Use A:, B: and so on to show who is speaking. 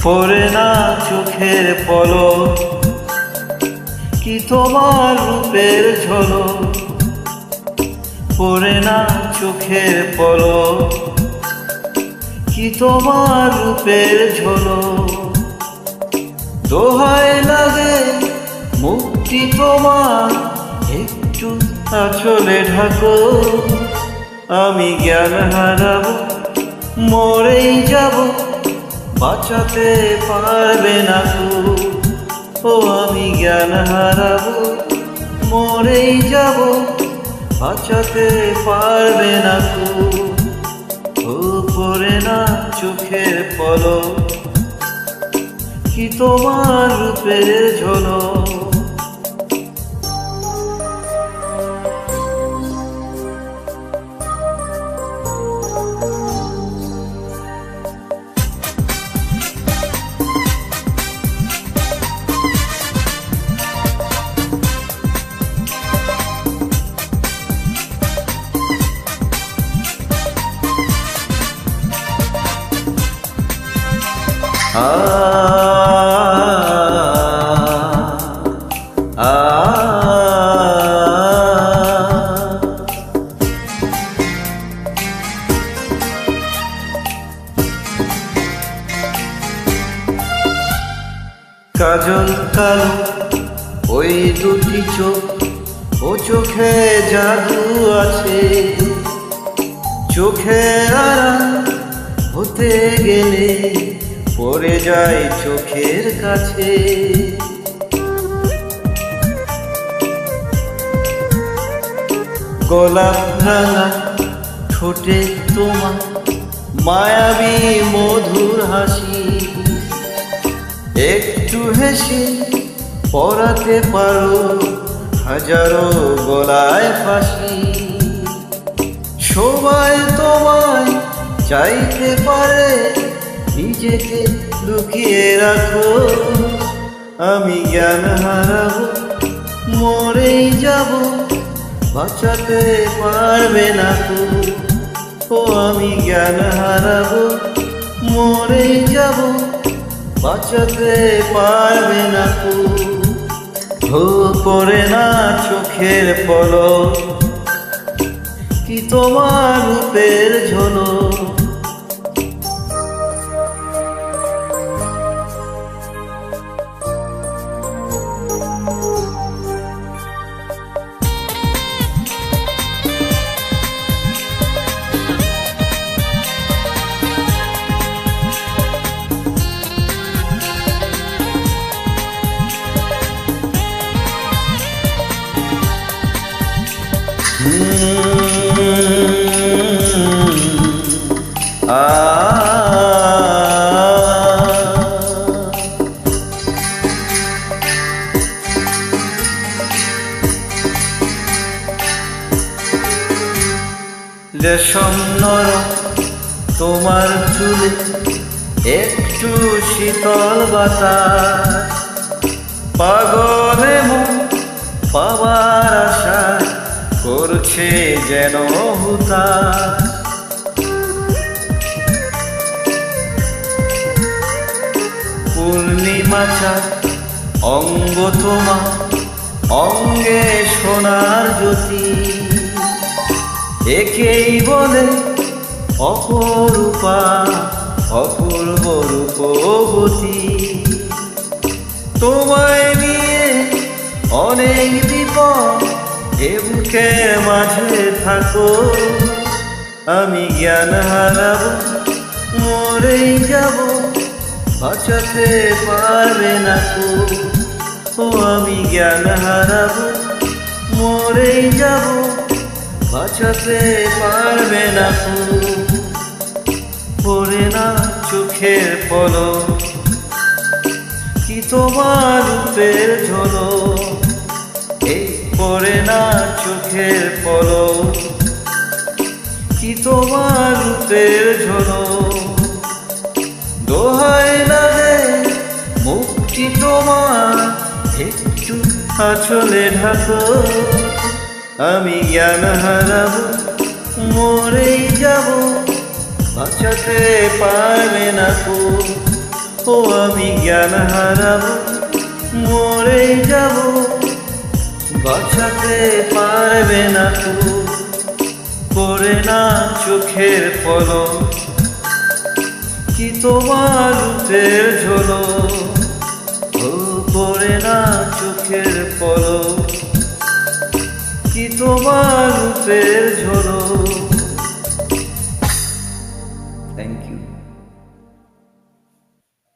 A: পড়ে না চোখের পলক, কি তোমার রূপের ঝলক। পড়ে না চোখের পলক, কি তোমার রূপের ঝলক। দোহাই লাগে মুক্তি তোমার, একটু আঁচলে ঢাকো। আমি জ্ঞান হারাবো, মরেই যাব, বাঁচাতে পারবে না তো। ও আমি জ্ঞান হারাবো, মরেই যাব, বাঁচাতে পারবে না তো। ও পড়ে না চোখের পলক, কি তোমার রূপের ঝলক। কাজল কালো ওই দুটি চোখ, ও চোখে জাদু আছে। চোখে আড়াল হতে গেলে পড়ে যায় চোখের কাছে। গোলাপ রাঙা ঠোঁটে তোমার মায়াবী মধুর হাসি। একটু হেসে পরাতে পারো হাজারো গলায় ফাঁসি। সবাই তোমায় চাইতে পারে, নিজেকে লুকিয়ে রাখো। আমি জ্ঞান হারাবো, মরেই যাব, বাঁচাতে পারবে না তো। ও আমি জ্ঞান হারাবো, মরেই যাব, বাঁচাতে পারবে না তো। ও পড়ে না চোখের পলক, কি তোমার রূপের ঝলক। রেশম নরম তোমার চুলে, একটু শীতল বাতাস। পাগলে মন পাওয়ার আশায় করছে যেন হুতাশ। পূর্ণিমা চাঁদ অঙ্গ তোমার, অঙ্গে সোনার জ্যোতি। একেই বলে অপরূপা, অপূর্ব রূপবতী। তোমায় নিয়ে অনেক বিপদ, এ বুকের মাঝে থাকো। আমি জ্ঞান হারাবো, মরেই যাব, বাঁচাতে পারবে না তো। ও আমি জ্ঞান হারাবো, মরেই যাব, বাঁচাতে পারবে না তো। পড়ে না চোখের পলক, কি তোমার রূপের ঝলক। এই পড়ে না চোখের পলক, কি তোমার রূপের ঝলক। দোহাই লাগে মুক্তি তোমার, একটু আঁচলে ঢাকো। আমি জ্ঞান হারাবো, মরেই যাব, বাঁচাতে পারবে না তো। ও আমি জ্ঞান হারাবো, মরে যাব, বাঁচাতে পারবে না তো, করে না চোখের পলক, কি তোমার রূপের ঝলক, ও করে না চোখের পলক, কি তোমার রূপের ঝলক। Thank you.